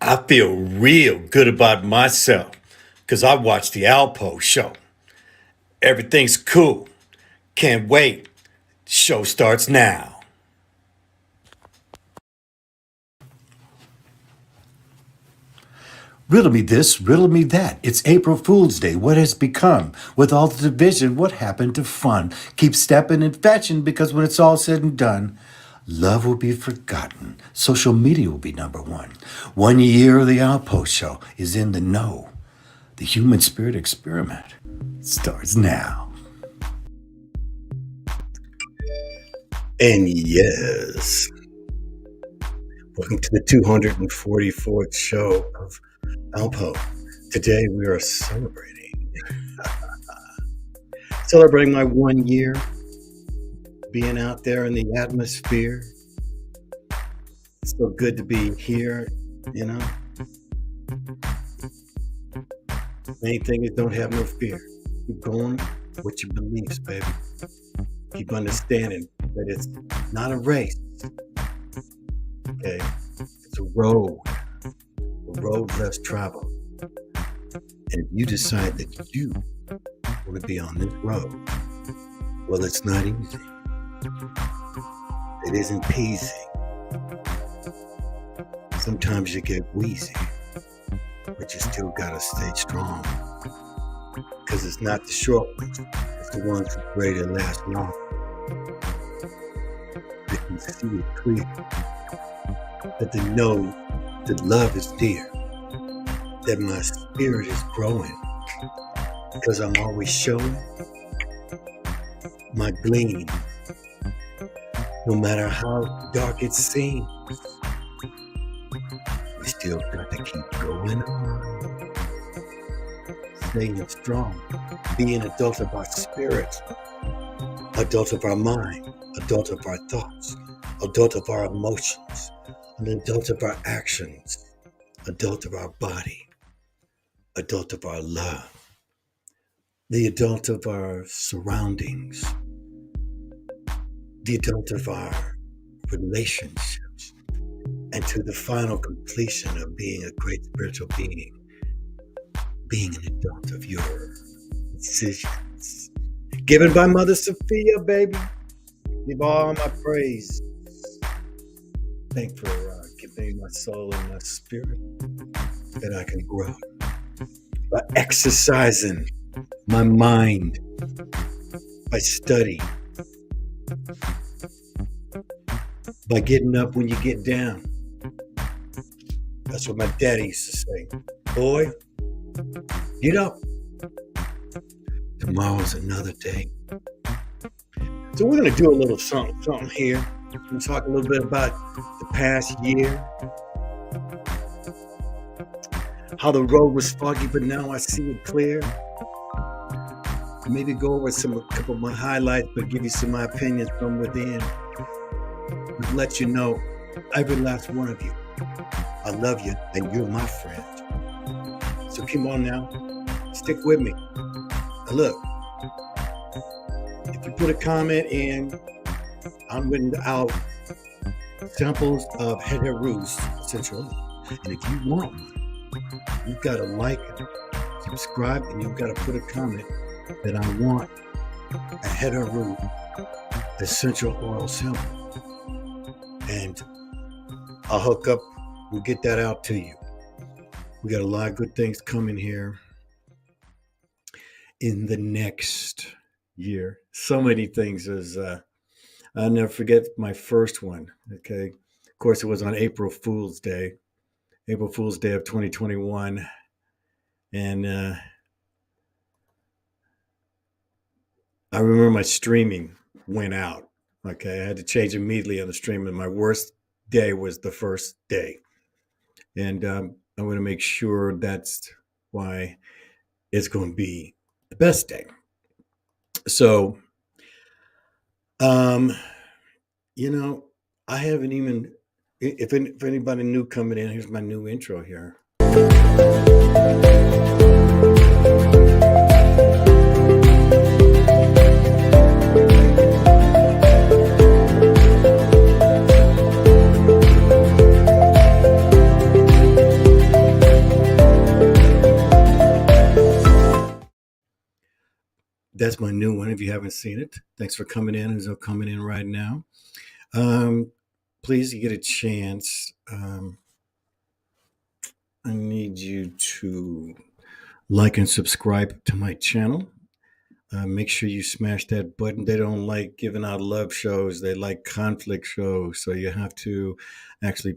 I feel real good about myself because I watched the Alpough show. Everything's cool. Can't wait. Show starts now. Riddle me this, riddle me that. It's April Fool's Day. What has become? With all the division, what happened to fun? Keep stepping and fetching because when it's all said and done, love will be forgotten. Social media will be number one. 1 year of the Alpough show is in the know. The human spirit experiment starts now. And yes, welcome to the 244th show of Alpough. Today we are celebrating my 1 year being out there in the atmosphere. It's so good to be here, you know. Main thing is don't have no fear. Keep going with your beliefs, baby. Keep understanding that it's not a race. Okay, it's a road less traveled. And if you decide that you want to be on this road, well, it's not easy. It isn't peasy. Sometimes you get wheezy, but you still gotta stay strong. Because it's not the short ones, it's the ones that ready to last long. They can see it clear. That they know that love is dear. That my spirit is growing. Because I'm always showing my gleam. No matter how dark it seems, we still got to keep going on. Staying strong. Being adult of our spirit. Adult of our mind. Adult of our thoughts. Adult of our emotions. An adult of our actions. Adult of our body. Adult of our love. The adult of our surroundings. The adult of our relationships, and to the final completion of being a great spiritual being an adult of your decisions. Given by Mother Sophia, baby. Give all my praise. Thank for giving my soul and my spirit that I can grow. By exercising my mind, by study, by getting up when you get down. That's what my daddy used to say. Boy, get up. Tomorrow's another day. So we're going to do a little something here. We're going to talk a little bit about the past year. How the road was foggy, but now I see it clear. Maybe go over a couple of my highlights, but give you some of my opinions from within. Let you know, every last one of you, I love you and you're my friend. So come on now, stick with me. Now look, if you put a comment in, I'm putting out samples of Head Roost essential oil. And if you want one, you've got to like it, subscribe, and you've got to put a comment that I want a Head Roost essential oil sample. And I'll hook up, we'll get that out to you. We got a lot of good things coming here in the next year. So many things. I'll never forget my first one, okay? Of course, it was on April Fool's Day of 2021. And I remember my streaming went out. Okay, I had to change immediately on the stream, and my worst day was the first day. And I'm going to make sure that's why it's going to be the best day. So, you know, I haven't even, if anybody new coming in, here's my new intro here. That's my new one. If you haven't seen it, thanks for coming in. As I'm coming in right now, please, you get a chance. I need you to like and subscribe to my channel. Make sure you smash that button. They don't like giving out love shows. They like conflict shows. So you have to actually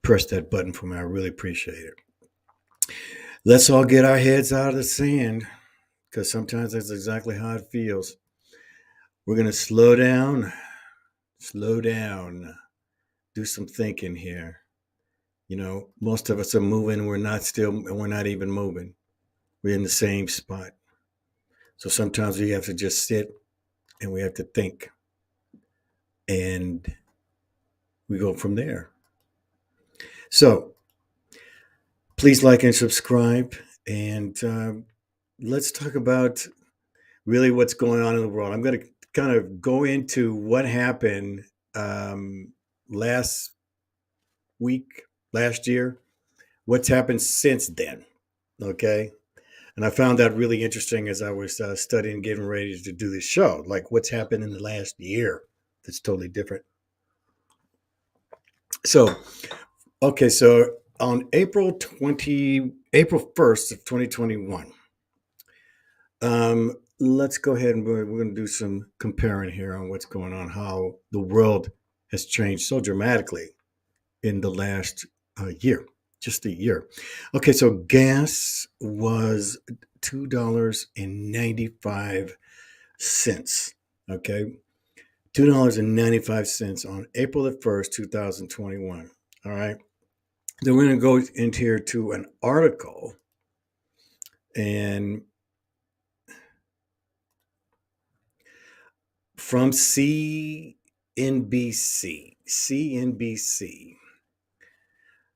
press that button for me. I really appreciate it. Let's all get our heads out of the sand, because sometimes that's exactly how it feels. We're going to slow down, do some thinking here. Most of us are moving. We're not even moving. We're in the same spot. So sometimes we have to just sit and we have to think. And we go from there. So please like and subscribe. And let's talk about really what's going on in the world. I'm going to kind of go into what happened last year, what's happened since then. Okay. And I found that really interesting as I was studying, getting ready to do this show, like what's happened in the last year that's totally different. So, okay, so on April 1st of 2021, let's go ahead and we're going to do some comparing here on what's going on, how the world has changed so dramatically in the last year, just a year. Okay, so gas was $2.95. Okay, $2.95 on April the 1st, 2021. All right. Then we're going to go into here to an article, and from CNBC.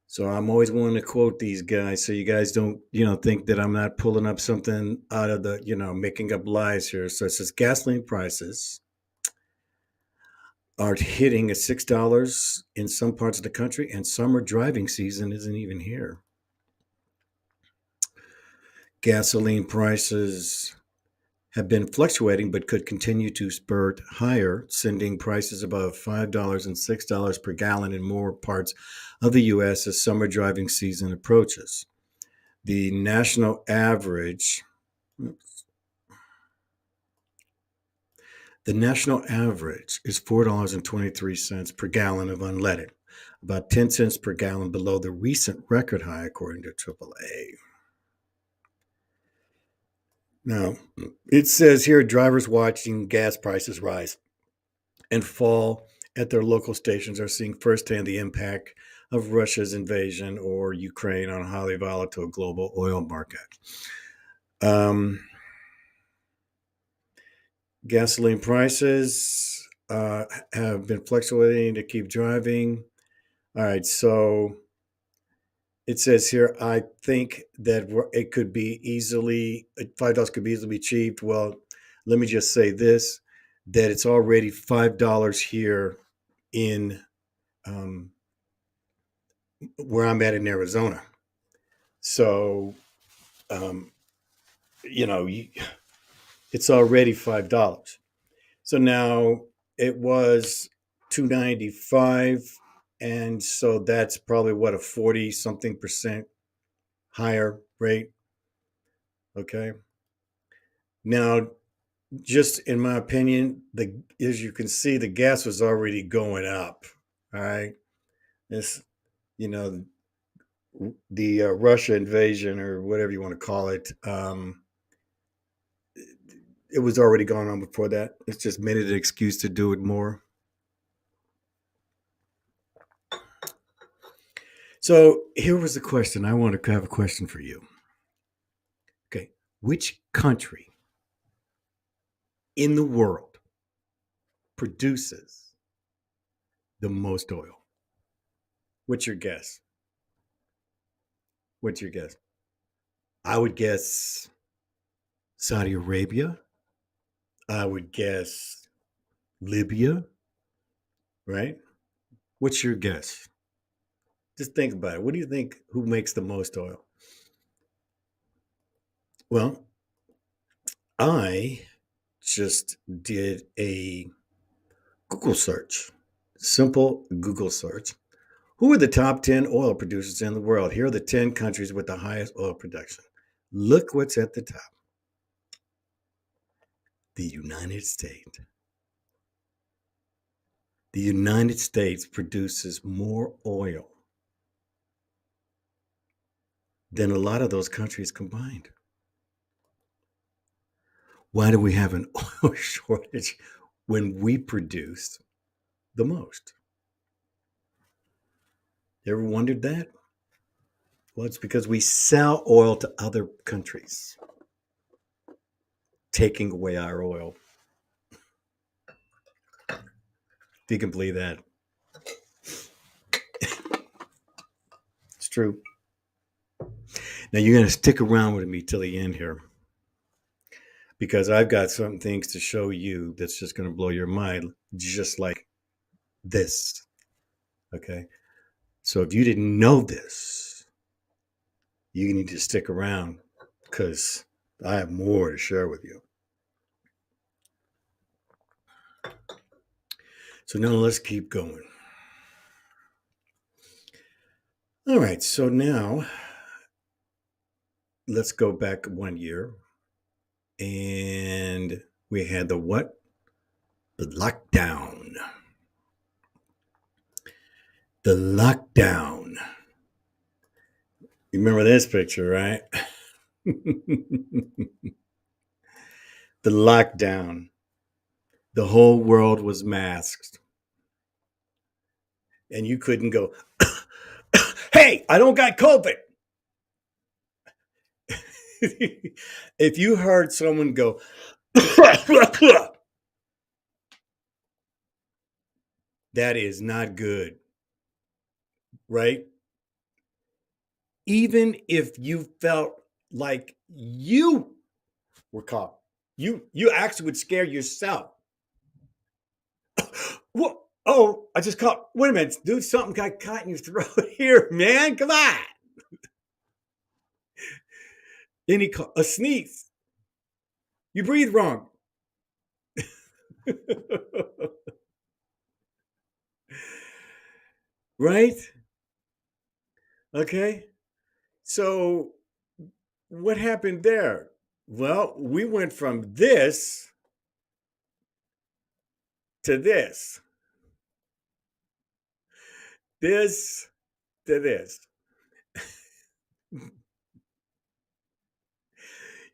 So I'm always wanting to quote these guys so you guys don't, think that I'm not pulling up something out of the, making up lies here. So it says gasoline prices are hitting at $6 in some parts of the country, and summer driving season isn't even here. Gasoline prices have been fluctuating but could continue to spurt higher, sending prices above $5 and $6 per gallon in more parts of the U.S. as summer driving season approaches. The national average is $4.23 per gallon of unleaded, about 10 cents per gallon below the recent record high, according to AAA. Now, it says here drivers watching gas prices rise and fall at their local stations are seeing firsthand the impact of Russia's invasion or Ukraine on a highly volatile global oil market. Gasoline prices have been fluctuating to keep driving. All right, so it says here, I think that it could be $5 could be easily achieved. Well, let me just say this, that it's already $5 here in where I'm at in Arizona. So, it's already $5. So now it was $2.95. And so that's probably what, a 40 something percent higher rate. Okay. Now, just in my opinion, as you can see, the gas was already going up. All right. This, the Russia invasion or whatever you want to call it, it was already going on before that. It's just made it an excuse to do it more. So here was the question. I want to have a question for you. Okay. Which country in the world produces the most oil? What's your guess? I would guess Saudi Arabia. I would guess Libya, right? What's your guess? Just think about it. What do you think? Who makes the most oil? Well, I just did a Google search, simple Google search. Who are the top 10 oil producers in the world? Here are the 10 countries with the highest oil production. Look what's at the top. The United States. The United States produces more oil than a lot of those countries combined. Why do we have an oil shortage when we produce the most? You ever wondered that? Well, it's because we sell oil to other countries, taking away our oil. If you can believe that. It's true. Now you're going to stick around with me till the end here, because I've got some things to show you that's just going to blow your mind, just like this. Okay. So if you didn't know this, you need to stick around because I have more to share with you. So now let's keep going. All right. So now let's go back 1 year. And we had the what? The lockdown. The lockdown. You remember this picture, right? The lockdown. The whole world was masked. And you couldn't go, hey, I don't got COVID. If you heard someone go, that is not good, right? Even if you felt like you were caught, you actually would scare yourself. What? Oh, I just caught. Wait a minute, dude, something got caught in your throat here, man. Come on. Then a sneeze. You breathe wrong. Right? Okay. So what happened there? Well, we went from this to this. This to this.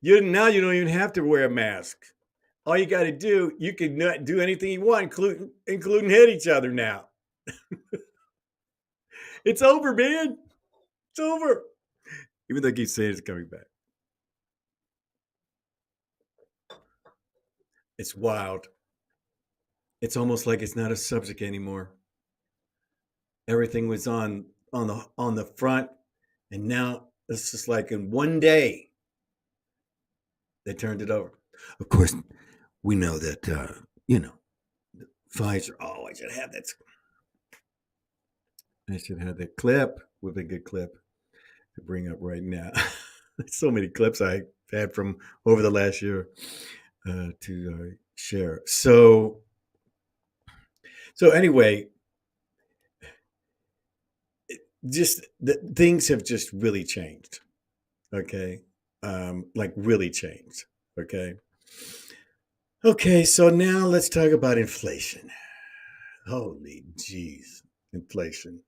Now you don't even have to wear a mask. All you got to do, you can do anything you want, including hit each other now. It's over, man. It's over. Even though I keep saying it's coming back. It's wild. It's almost like it's not a subject anymore. Everything was on the front, and now it's just like in one day they turned it over. Of course, we know that Pfizer. Oh, I should have that. I should have that clip. With a good clip to bring up right now. So many clips I had from over the last year to share. So anyway, just things have just really changed. Okay, like really changed. Okay. So now let's talk about inflation. Holy jeez, inflation.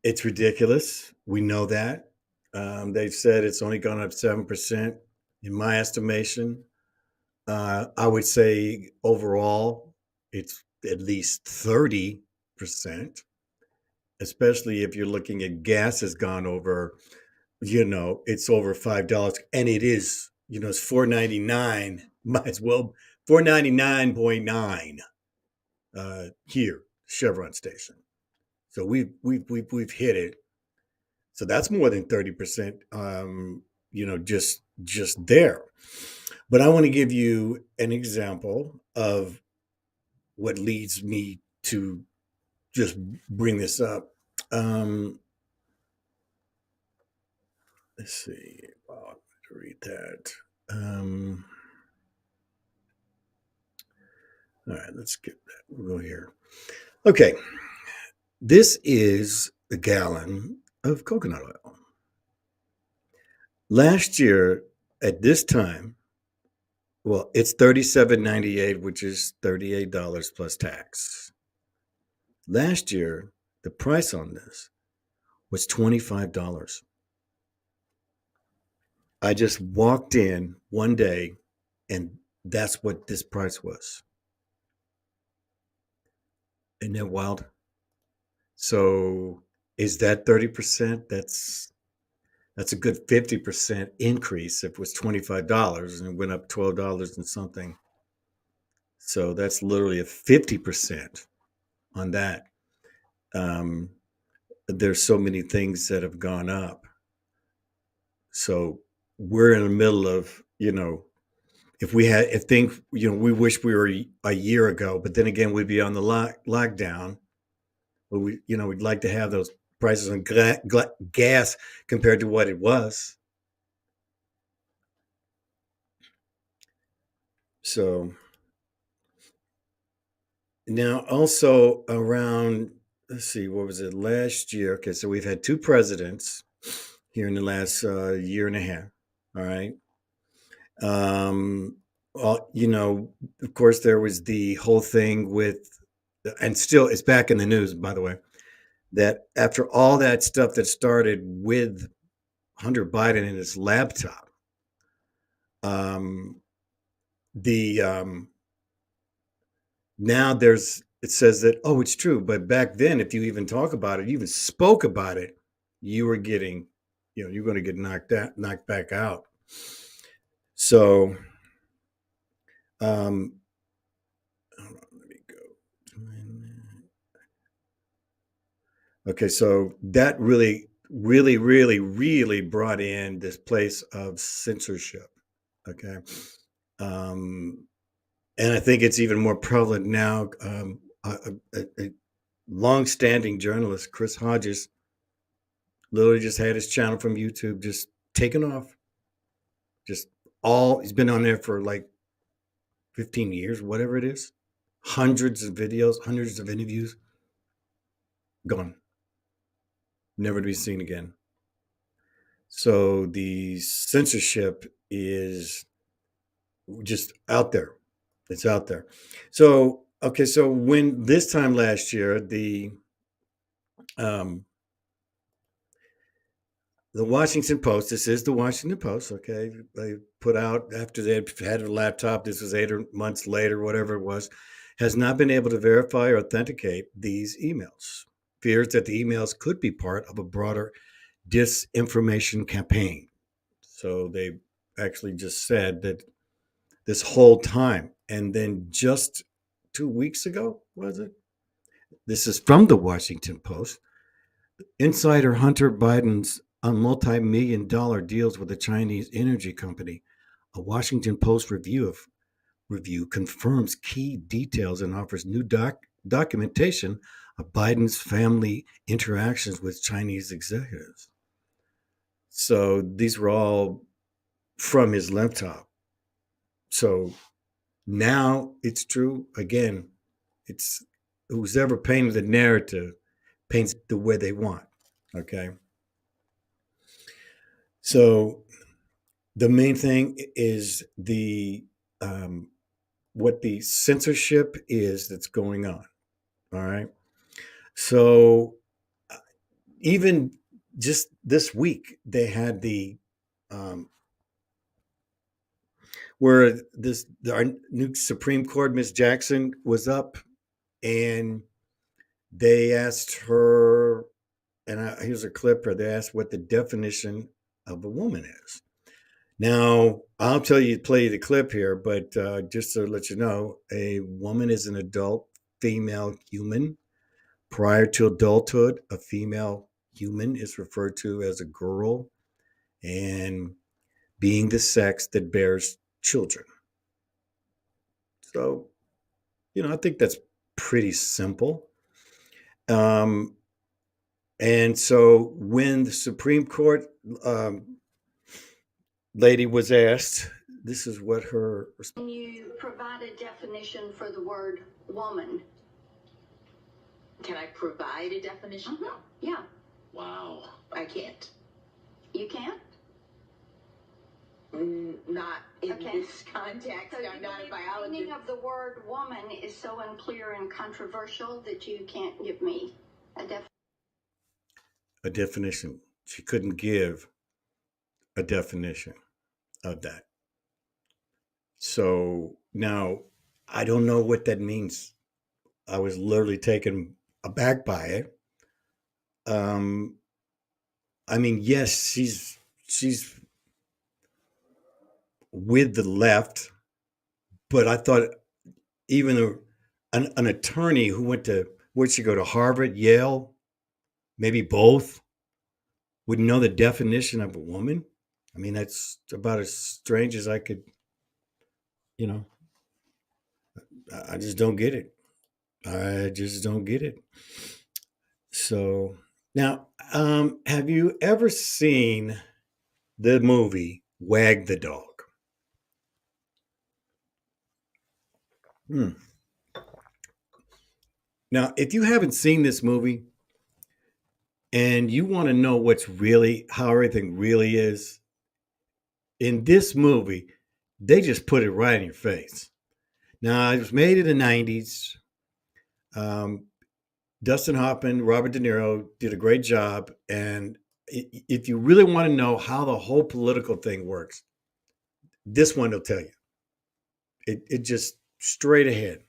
It's ridiculous. We know that. They've said it's only gone up 7%. In my estimation, I would say overall, it's at least 30%, especially if you're looking at gas has gone over, it's over $5. And it is, it's $4.99. Might as well, 499.9 here, Chevron station. So we've hit it. So that's more than 30%, just there. But I want to give you an example of what leads me to just bring this up. let's see. Wow, I'm going to read that. Um, all right, let's get that. We'll go here. Okay, this is a gallon of coconut oil. Last year at this time, well, it's $37.98, which is $38 plus tax. Last year, the price on this was $25. I just walked in one day and that's what this price was. Isn't that wild? So is that 30%? That's a good 50% increase if it was $25 and it went up $12 and something. So that's literally a 50% on that. Um, there's so many things that have gone up. So we're in the middle of, if things, we wish we were a year ago, but then again, we'd be on the lockdown. But we'd like to have those prices on gas compared to what it was. So now also around, let's see, what was it last year? Okay, so we've had two presidents here in the last year and a half. All right. Well, of course, there was the whole thing with, and still it's back in the news, by the way, that after all that stuff that started with Hunter Biden and his laptop, um, the now it says that, oh, it's true, but back then, if you even talk about it, you even spoke about it, you were getting, you're going to get knocked back out. So, hold on, let me go. Okay, so that really, really, really, really brought in this place of censorship. Okay. And I think it's even more prevalent now. A long-standing journalist, Chris Hodges, literally just had his channel from YouTube just taken off. He's been on there for like 15 years, whatever it is. Hundreds of videos, hundreds of interviews, gone. Never to be seen again. So the censorship is just out there. It's out there. So, okay, so when this time last year, the Washington Post, this is the Washington Post, okay, they put out after they had a laptop, this was 8 months later, whatever it was, has not been able to verify or authenticate these emails. Fears that the emails could be part of a broader disinformation campaign. So they actually just said that this whole time, and then just 2 weeks ago, was it? This is from the Washington Post. Insider Hunter Biden's on multi-million dollar deals with a Chinese energy company. A Washington Post review confirms key details and offers new documentation of Biden's family interactions with Chinese executives. So these were all from his laptop. So now it's true. Again, it's who's ever painted the narrative paints it the way they want. Okay. So the main thing is what the censorship is that's going on. All right. So even just this week, they had the where our new Supreme Court, Miss Jackson, was up, and they asked her, and here's a clip where they asked what the definition of a woman is. Now, I'll play you the clip here, but just to let you know, a woman is an adult female human. Prior to adulthood, a female human is referred to as a girl, and being the sex that bears children. So, I think that's pretty simple. And so when the Supreme Court lady was asked, this is what her response. Can you provide a definition for the word woman? Can I provide a definition? No. Yeah. Wow. I can't. You can't? Not in Okay. this context. So I'm not a the biologist. meaning of the word woman is so unclear and controversial that you can't give me a definition. She couldn't give a definition of that. So now I don't know what that means. I was literally taken aback by it. I mean, yes, she's with the left, but I thought even an attorney who where'd she go to Harvard, Yale, maybe both, would know the definition of a woman. I mean, that's about as strange as I could, you know, I just don't get it. I just don't get it. So now, have you ever seen the movie Wag the Dog? Now, if you haven't seen this movie and you want to know how everything really is, in this movie, they just put it right in your face. Now, it was made in the 90s. Dustin Hoffman, Robert De Niro did a great job. And if you really want to know how the whole political thing works, this one will tell you. It just straight ahead.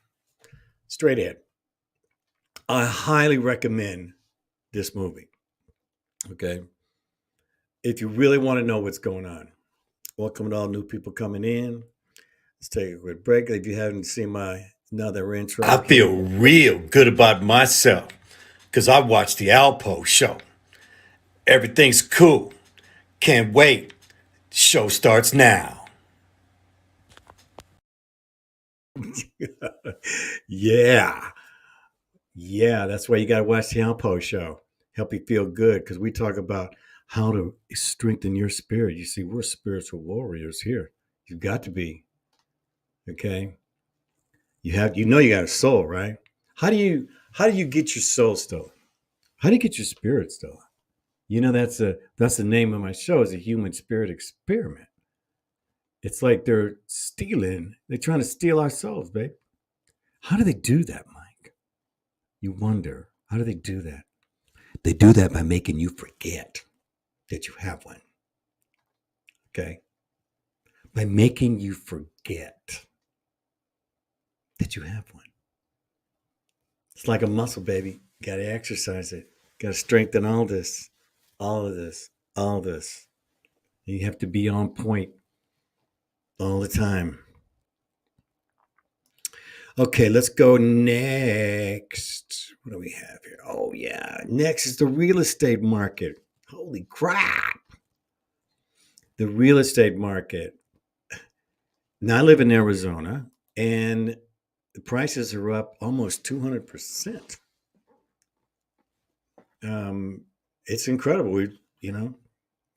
I highly recommend this movie. Okay. If you really want to know what's going on. Welcome to all new people coming in. Let's take a quick break. If you haven't seen another intro. I feel real good about myself because I watched the Alpough show. Everything's cool. Can't wait. Show starts now. Yeah, that's why you got to watch the Alpough show. Help you feel good, because we talk about how to strengthen your spirit. You see, we're spiritual warriors here. You've got to be. Okay. You got a soul, right? How do you get your soul stolen? How do you get your spirit stolen? You know, that's the name of my show, is a human spirit experiment. It's like they're trying to steal our souls, babe. How do they do that, Mike? You wonder, how do they do that? They do that by making you forget that you have one. Okay? By making you forget that you have one. It's like a muscle, baby. You got to exercise it. Got to strengthen all of this. You have to be on point all the time. Okay, let's go next. What do we have here? Oh, yeah. Next is the real estate market. Holy crap. The real estate market. Now, I live in Arizona, and the prices are up almost 200%. It's incredible. We're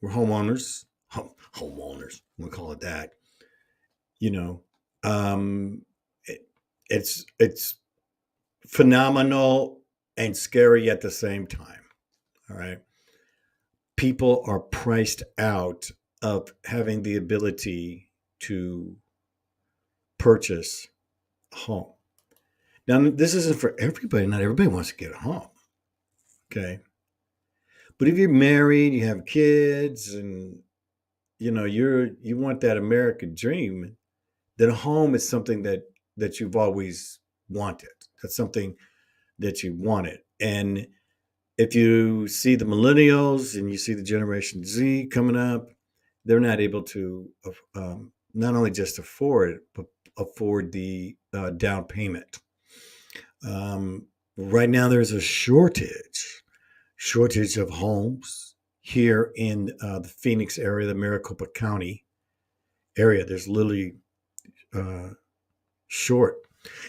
homeowners. Homeowners. We'll call it that. It's phenomenal and scary at the same time. All right. People are priced out of having the ability to purchase a home. Now, this isn't for everybody. Not everybody wants to get a home. Okay. But if you're married, you have kids, and you want that American dream, then a home is something that you've always wanted. That's something that you wanted. And if you see the millennials and you see the Generation Z coming up, they're not able to not only just afford it, but afford the down payment. Right now, there's a shortage of homes here in the Phoenix area, the Maricopa County area. There's literally short.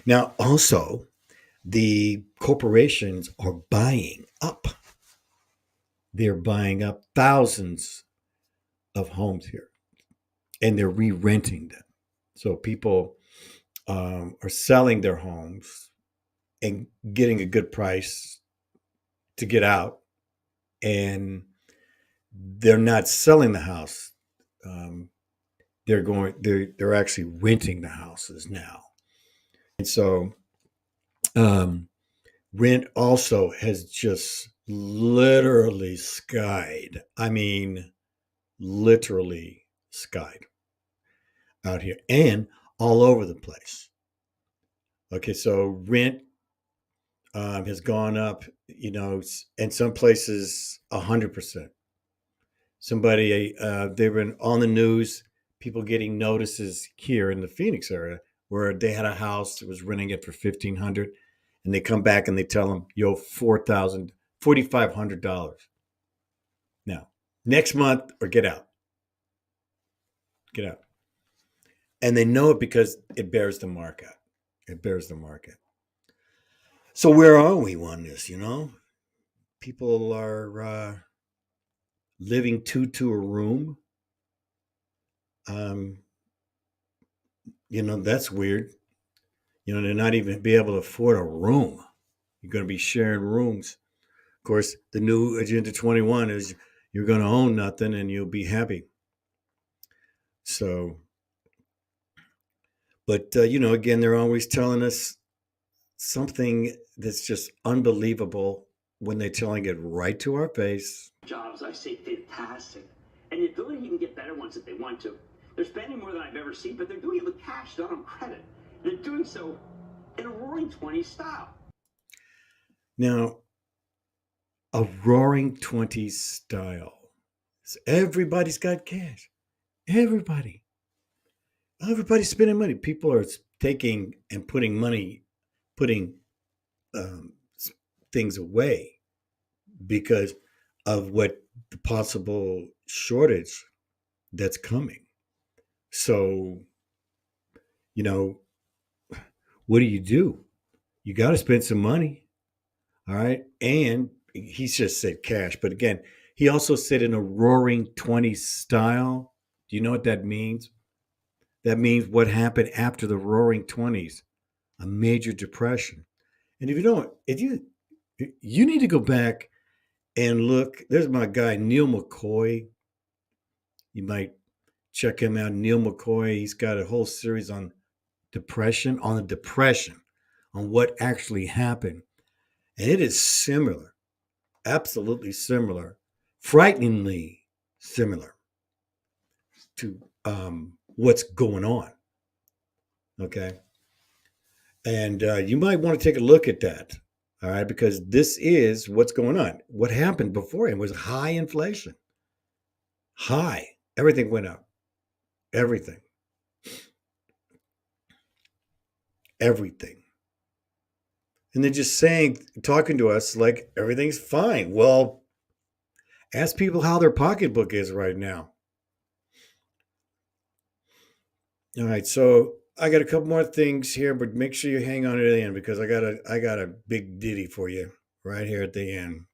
Now, also, the corporations are buying up. They're buying up thousands of homes here. and they're re-renting them. So people are selling their homes and getting a good price to get out, and they're not selling the house. Um, they're actually renting the houses now, and so rent also has just literally skied. I mean, literally skied out here and all over the place. Okay, so rent has gone up, in some places 100%. Somebody, they've been on the news, people getting notices here in the Phoenix area where they had a house that was renting it for 1,500, and they come back and they tell them, yo, $4,500. Now, next month or get out. Get out. And they know it because it bears the market. It bears the market. So where are we on this, People are living two to a room. That's weird. They're not even be able to afford a room. You're going to be sharing rooms. Of course, the new Agenda 21 is you're going to own nothing and you'll be happy. So, but, again, they're always telling us something that's just unbelievable when they're telling it right to our face. Jobs, I say fantastic. And the ability to even get better ones if they want to. They're spending more than I've ever seen, but they're doing it with cash, not on credit. They're doing so in a roaring 20s style. Now, a roaring 20s style. So everybody's got cash. Everybody's spending money. People are taking and putting things away because of what the possible shortage that's coming. So, what do? You got to spend some money. All right. And he just said cash. But again, he also said in a roaring 20s style. Do you know what that means? That means what happened after the roaring 20s, a major depression. And if you need to go back and look. There's my guy, Neil McCoy. You might check him out, Neil McCoy. He's got a whole series on depression, on what actually happened. And it is similar, absolutely similar, frighteningly similar to what's going on. Okay. And you might want to take a look at that. All right. Because this is what's going on. What happened before it was high inflation. High. Everything went up. Everything. And they're just talking to us like everything's fine. Well, ask people how their pocketbook is right now. All right, so I got a couple more things here, but make sure you hang on to the end because I got a big ditty for you right here at the end.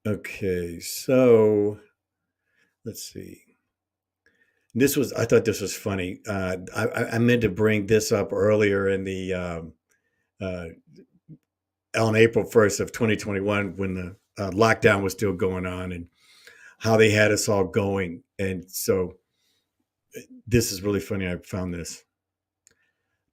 Okay, so let's see. I thought this was funny. I meant to bring this up earlier in the on April 1st of 2021 when the lockdown was still going on and how they had us all going. And so this is really funny. I found this.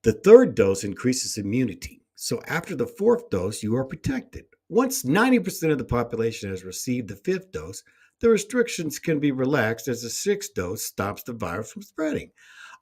The third dose increases immunity. So after the fourth dose, you are protected. Once 90% of the population has received the fifth dose, the restrictions can be relaxed as the sixth dose stops the virus from spreading.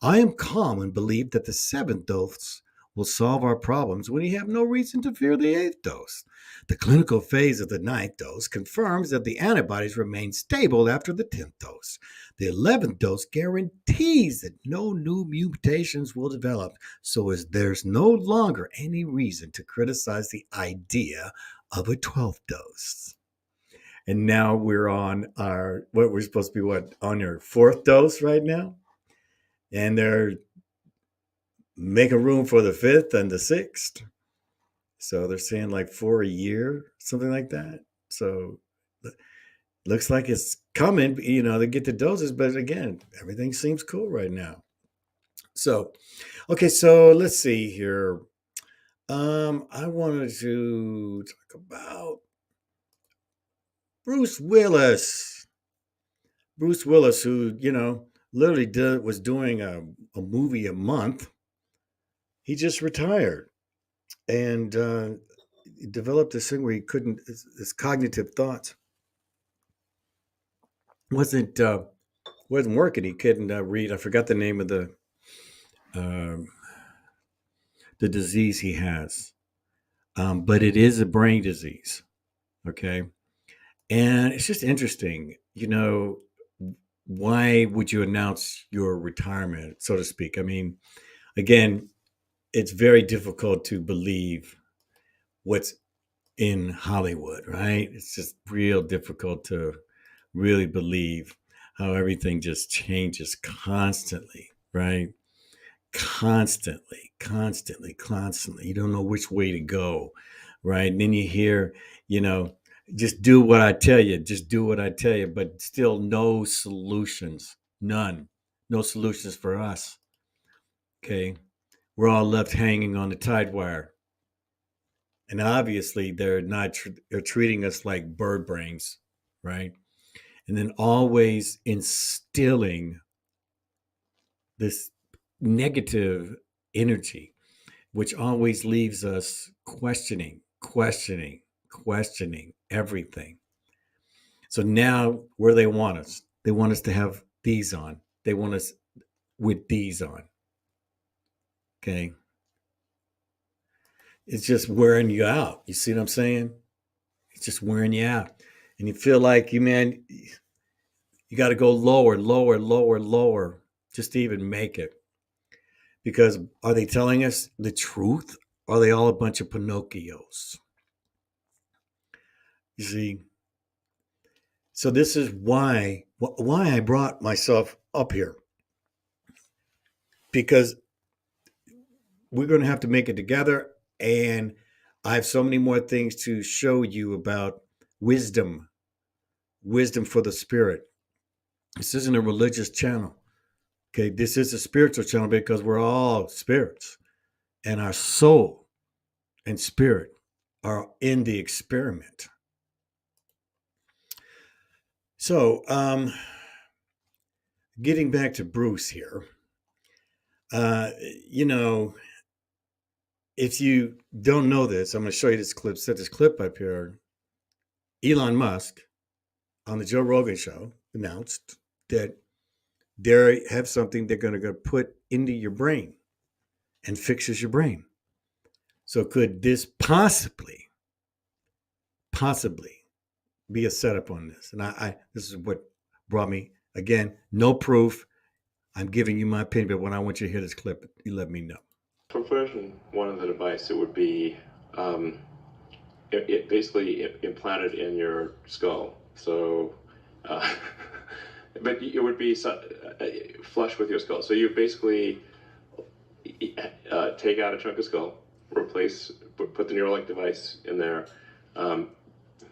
I am calm and believe that the seventh dose will solve our problems when you have no reason to fear the eighth dose. The clinical phase of the ninth dose confirms that the antibodies remain stable after the 10th dose. The 11th dose guarantees that no new mutations will develop, so as there's no longer any reason to criticize the idea of a 12th dose. And now we're on we're supposed to be on your fourth dose right now? And they're making room for the fifth and the sixth. So they're saying like 4 a year, something like that. So looks like it's coming. They get the doses, but again, everything seems cool right now. So, okay, so let's see here. I wanted to talk about Bruce Willis. Bruce Willis, who literally was doing a movie a month. He just retired and developed this thing where he couldn't. His cognitive thoughts wasn't working. He couldn't read. I forgot the name of um the disease he has, but it is a brain disease. Okay, and it's just interesting. Why would you announce your retirement, so to speak? I mean, again, it's very difficult to believe what's in Hollywood, right? It's just real difficult to really believe how everything just changes constantly, right? Constantly. You don't know which way to go, right? And then you hear, you know, just do what I tell you, but still no solutions, none, no solutions for us. Okay. We're all left hanging on the tide wire. And obviously they're not, they're treating us like bird brains, right? And then always instilling this negative energy, which always leaves us questioning everything. So now where they want us to have these on. They want us with these on. Okay. It's just wearing you out. You see what I'm saying? It's just wearing you out. And you feel like you got to go lower, just to even make it. Because are they telling us the truth? Or are they all a bunch of Pinocchios? You see? So this is why I brought myself up here. Because we're going to have to make it together. And I have so many more things to show you about wisdom for the spirit. This isn't a religious channel. Okay, this is a spiritual channel because we're all spirits. And our soul and spirit are in the experiment. So, getting back to Bruce here, you know, if you don't know this, I'm going to show you this clip, set this clip up here. Elon Musk on the Joe Rogan show announced that they have something they're going to go put into your brain and fixes your brain. So could this possibly be a setup on this? And I this is what brought me, again, no proof. I'm giving you my opinion, but when I want you to hear this clip, you let me know. For version one of the device, it would be it basically implanted in your skull. So, but it would be flush with your skull. So you basically take out a chunk of skull, put the Neuralink device in there.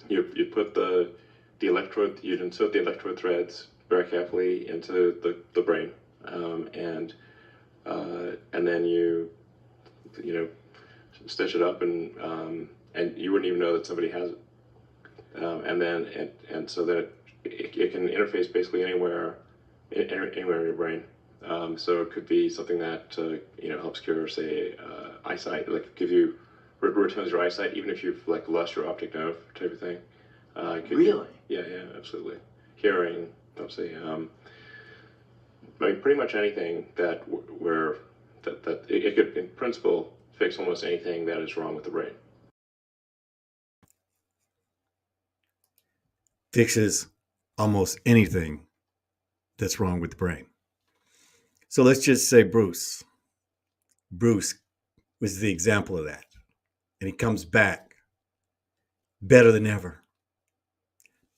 You put the electrode, you'd insert the electrode threads very carefully into the brain, and then you stitch it up, and you wouldn't even know that somebody has it, and so that it can interface basically anywhere in your brain. So it could be something that helps cure, say, eyesight, like returns your eyesight, even if you've lost your optic nerve type of thing. Really? Yeah, absolutely. Hearing, obviously. I mean, pretty much anything that it could, in principle, fix almost anything that is wrong with the brain. Fixes almost anything that's wrong with the brain. So let's just say Bruce was the example of that. And he comes back better than ever.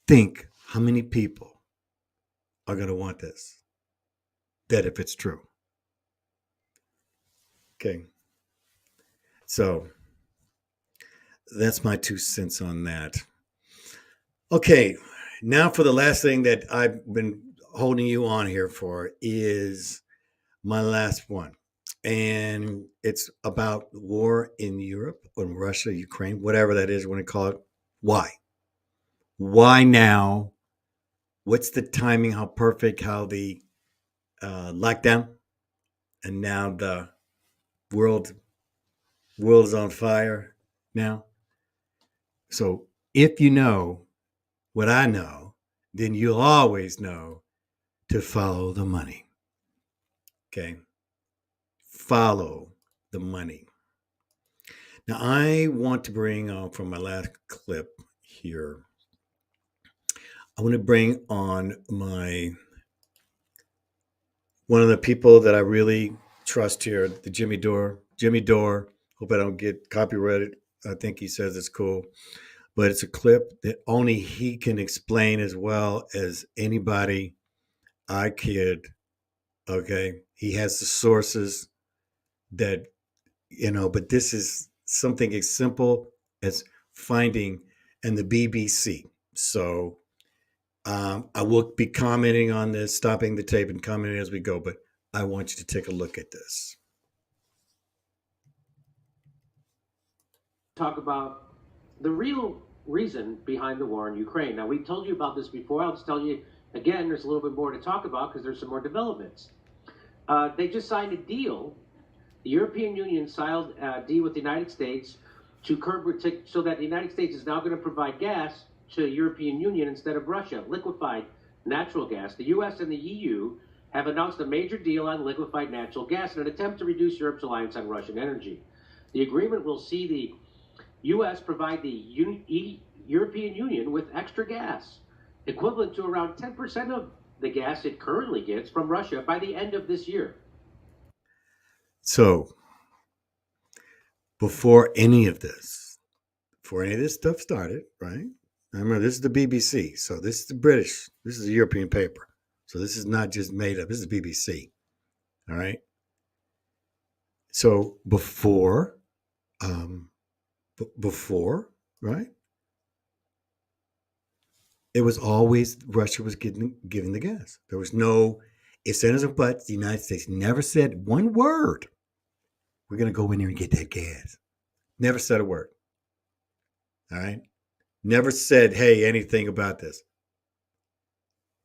Think how many people are going to want this. That if it's true. Okay. So that's my 2 cents on that. Okay. Now for the last thing that I've been holding you on here for is my last one. And it's about war in Europe, or Russia, Ukraine, whatever that is, when you call it. Why? Why now? What's the timing? How perfect? How the lockdown? And now the world is on fire now. So if you know what I know, then you'll always know to follow the money. Okay? Follow the money. Now, I want to bring on from my last clip here, I want to bring on one of the people that I really trust here, the Jimmy Dore. Jimmy Dore, hope I don't get copyrighted. I think he says it's cool. But it's a clip that only he can explain as well as anybody I could. Okay. He has the sources that, but this is something as simple as finding and the BBC. So I will be commenting on this, stopping the tape and commenting as we go, but I want you to take a look at this. Talk about the real reason behind the war in Ukraine. Now, we told you about this before. I'll just tell you again, there's a little bit more to talk about because there's some more developments. They just signed a deal. The European Union signed a deal with the United States to curb, so that the United States is now going to provide gas to the European Union instead of Russia, liquefied natural gas. The US and the EU have announced a major deal on liquefied natural gas in an attempt to reduce Europe's reliance on Russian energy. The agreement will see the U.S. provide the European Union with extra gas, equivalent to around 10% of the gas it currently gets from Russia by the end of this year. So, before any of this stuff started, right? Remember, this is the BBC. So this is the British. This is a European paper. So this is not just made up. This is BBC. All right. So before, right? It was always Russia was giving the gas. There was no ifs, ands, or buts. The United States never said one word. We're going to go in there and get that gas. Never said a word. All right. Never said, hey, anything about this.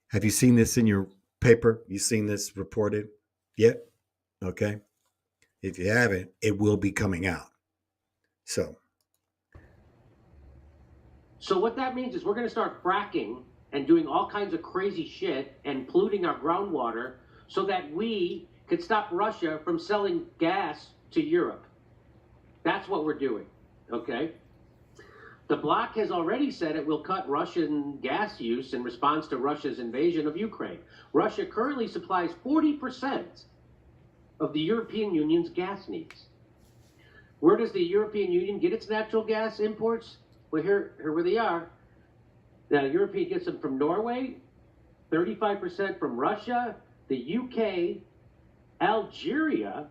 Have you seen this in your paper? You seen this reported yet? Okay. If you haven't, it will be coming out. So what that means is we're going to start fracking and doing all kinds of crazy shit and polluting our groundwater so that we could stop Russia from selling gas to Europe. That's what we're doing. Okay. The bloc has already said it will cut Russian gas use in response to Russia's invasion of Ukraine. Russia currently supplies 40% of the European Union's gas needs. Where does the European Union get its natural gas imports? Well, here where they are. The European gets them from Norway, 35% from Russia, the UK, Algeria,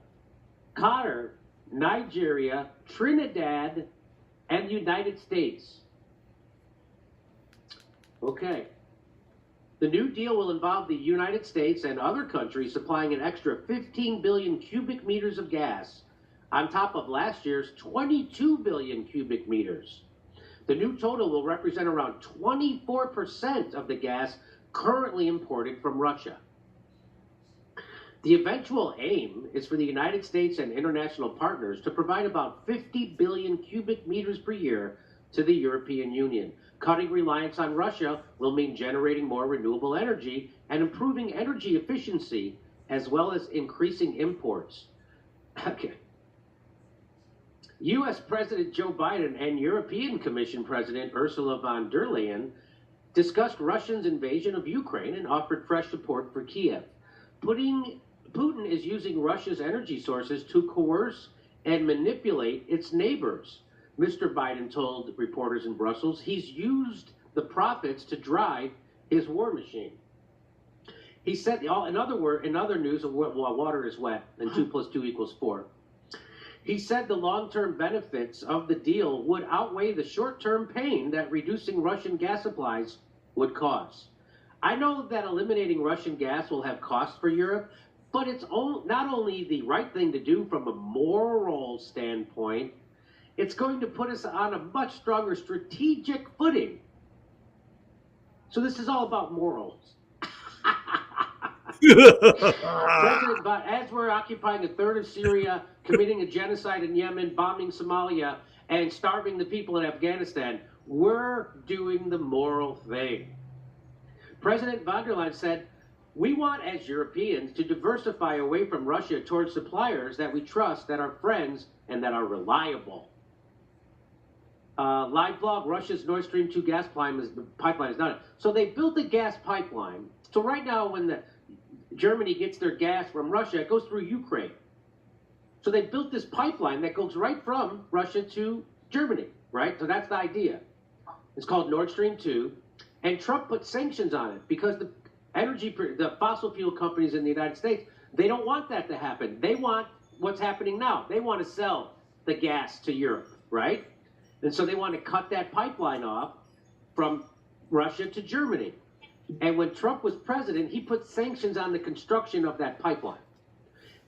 Qatar, Nigeria, Trinidad, and the United States. Okay. The new deal will involve the United States and other countries supplying an extra 15 billion cubic meters of gas on top of last year's 22 billion cubic meters. The new total will represent around 24% of the gas currently imported from Russia. The eventual aim is for the United States and international partners to provide about 50 billion cubic meters per year to the European Union. Cutting reliance on Russia will mean generating more renewable energy and improving energy efficiency, as well as increasing imports. Okay. U.S. President Joe Biden and European Commission President Ursula von der Leyen discussed Russia's invasion of Ukraine and offered fresh support for Kiev. Putin is using Russia's energy sources to coerce and manipulate its neighbors. Mr. Biden told reporters in Brussels he's used the profits to drive his war machine. He said, in other news, water is wet and 2 + 2 = 4. He said the long-term benefits of the deal would outweigh the short-term pain that reducing Russian gas supplies would cause. I know that eliminating Russian gas will have costs for Europe, but it's not only the right thing to do from a moral standpoint, it's going to put us on a much stronger strategic footing. So this is all about morals. President, as we're occupying a third of Syria, committing a genocide in Yemen, bombing Somalia, and starving the people in Afghanistan, we're doing the moral thing. President von der Leyen said, we want, as Europeans, to diversify away from Russia towards suppliers that we trust, that are friends, and that are reliable. Live blog, Russia's Nord Stream 2 gas pipeline is done. So they built a gas pipeline. So right now, when Germany gets their gas from Russia, it goes through Ukraine. So they built this pipeline that goes right from Russia to Germany, right? So that's the idea. It's called Nord Stream 2. And Trump put sanctions on it because the fossil fuel companies in the United States, they don't want that to happen. They want what's happening now. They want to sell the gas to Europe, right? And so they want to cut that pipeline off from Russia to Germany. And when Trump was president, he put sanctions on the construction of that pipeline.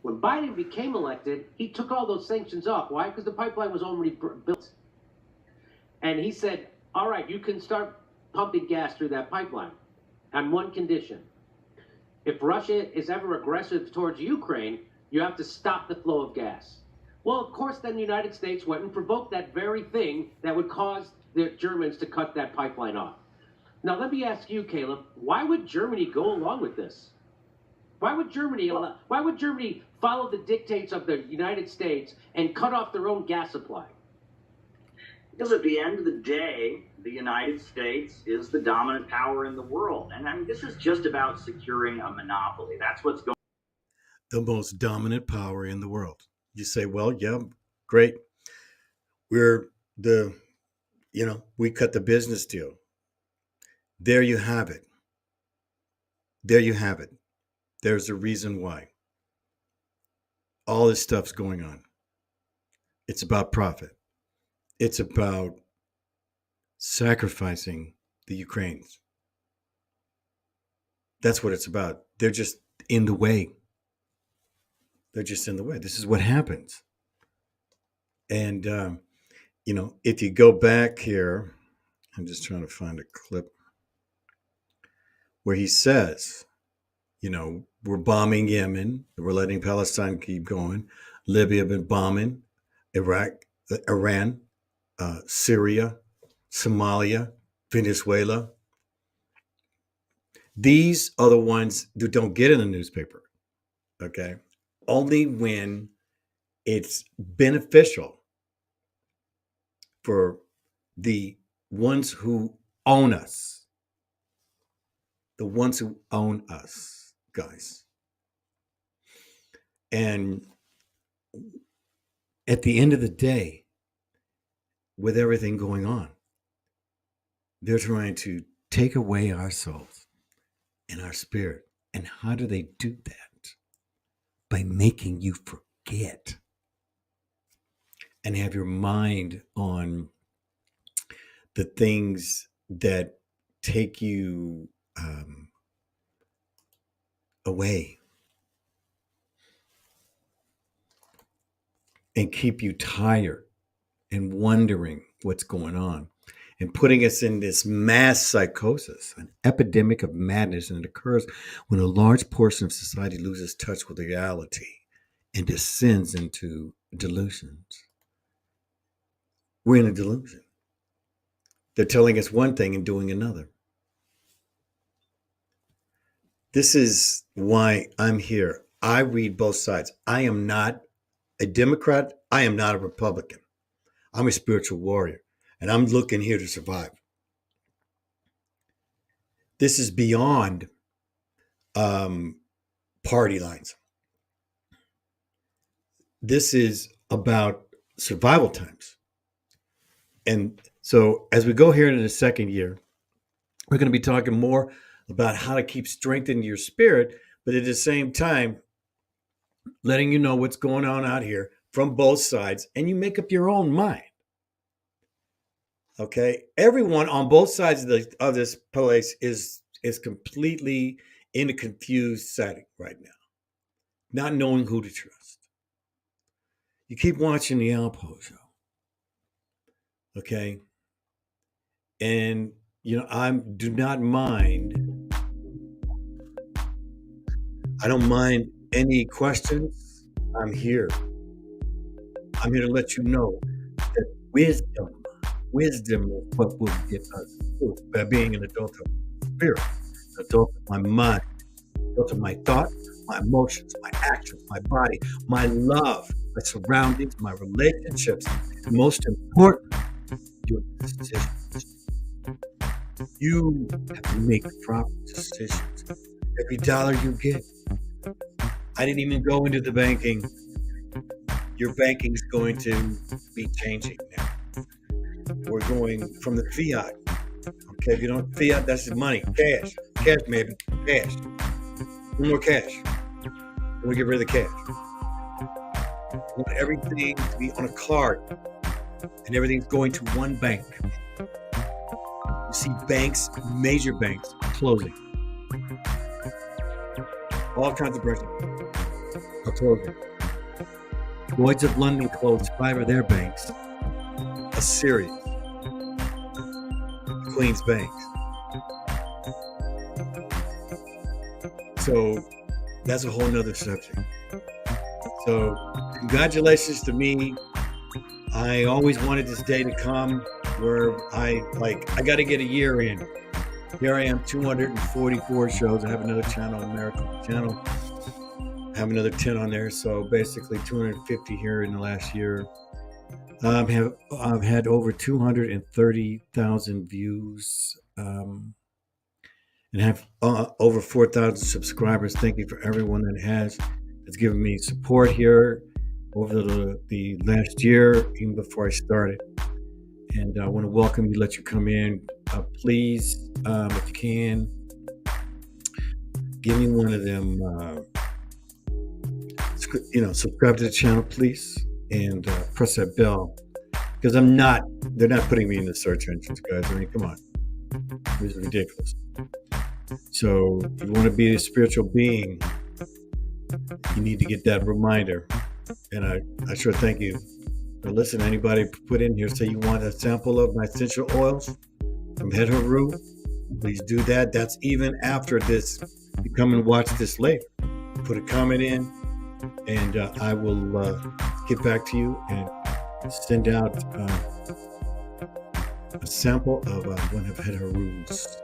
When Biden became elected, he took all those sanctions off. Why? Because the pipeline was already built. And he said, all right, you can start pumping gas through that pipeline on one condition. If Russia is ever aggressive towards Ukraine, you have to stop the flow of gas. Well, of course, then the United States went and provoked that very thing that would cause the Germans to cut that pipeline off. Now, let me ask you, Caleb, why would Germany go along with this? Why would Germany follow the dictates of the United States and cut off their own gas supply? Because at the end of the day, the United States is the dominant power in the world. And I mean, this is just about securing a monopoly. That's what's going The most dominant power in the world. You say, well, yeah, great. We cut the business deal. There you have it. There you have it. There's a reason why. All this stuff's going on. It's about profit. It's about sacrificing the Ukrainians. That's what it's about. They're just in the way. They're just in the way. This is what happens. And, if you go back here, I'm just trying to find a clip where he says, we're bombing Yemen. We're letting Palestine keep going. Libya been bombing. Iraq, Iran, Syria, Somalia, Venezuela. These are the ones who don't get in the newspaper. Okay. Only when it's beneficial for the ones who own us. The ones who own us, guys. And at the end of the day, with everything going on, they're trying to take away our souls and our spirit. And how do they do that? By making you forget and have your mind on the things that take you away and keep you tired and wondering what's going on and putting us in this mass psychosis, an epidemic of madness. And it occurs when a large portion of society loses touch with reality and descends into delusions. We're in a delusion. They're telling us one thing and doing another. This is why I'm here. I read both sides. I am not a Democrat. I am not a Republican. I'm a spiritual warrior, and I'm looking here to survive. This is beyond party lines. This is about survival times. And so as we go here into the second year, we're going to be talking more about how to keep strengthening your spirit, but at the same time, letting you know what's going on out here from both sides, and you make up your own mind. Okay, everyone on both sides of this place is completely in a confused setting right now, not knowing who to trust. You keep watching the Alpough show, okay, and I do not mind. I don't mind any questions. I'm here. I'm here to let you know that wisdom is what will get us through by being an adult of my spirit, an adult of my mind, an adult of my thoughts, my emotions, my actions, my body, my love, my surroundings, my relationships, and most important, your decisions. You have to make proper decisions. Every dollar you get. I didn't even go into the banking. Your banking is going to be changing now. We're going from the fiat. Okay, if you don't fiat, that's the money. Cash, maybe, cash. No more cash. We'll get rid of the cash. We want everything to be on a card, and everything's going to one bank. You see banks, major banks, closing. All kinds of branches are closing. Lloyd's of London closed 5 of their banks. A series. Queen's banks. So that's a whole nother subject. So congratulations to me. I always wanted this day to come where I got to get a year in. Here I am, 244 shows. I have another channel, American channel. I have another 10 on there, so basically 250 here in the last year. I've had over 230,000 views, and have over 4,000 subscribers. Thank you for everyone that has given me support here over the last year, even before I started. And I want to welcome you, let you come in. Please, if you can, give me one of them. Subscribe to the channel, please, and press that bell, because they're not putting me in the search engines, guys. I mean, come on, this is ridiculous. So if you want to be a spiritual being, you need to get that reminder. And I sure thank you. Now listen, anybody put in here, say you want a sample of my essential oils from Head Haru, please do that. That's even after this. You come and watch this later. Put a comment in, and I will get back to you and send out a sample of one of Head Haru's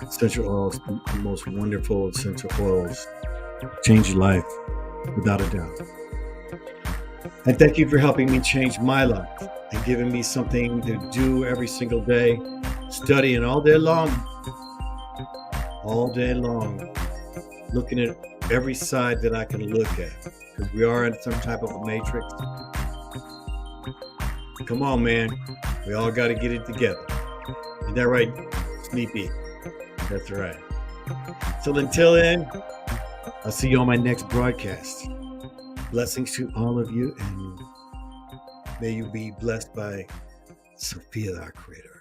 essential oils, the most wonderful essential oils. Change your life, without a doubt. And thank you for helping me change my life and giving me something to do every single day, studying all day long, looking at every side that I can look at, because we are in some type of a matrix. Come on, man. We all got to get it together. Is that right, Sleepy? That's right. So until then, I'll see you on my next broadcast. Blessings to all of you, and may you be blessed by Sophia, our Creator.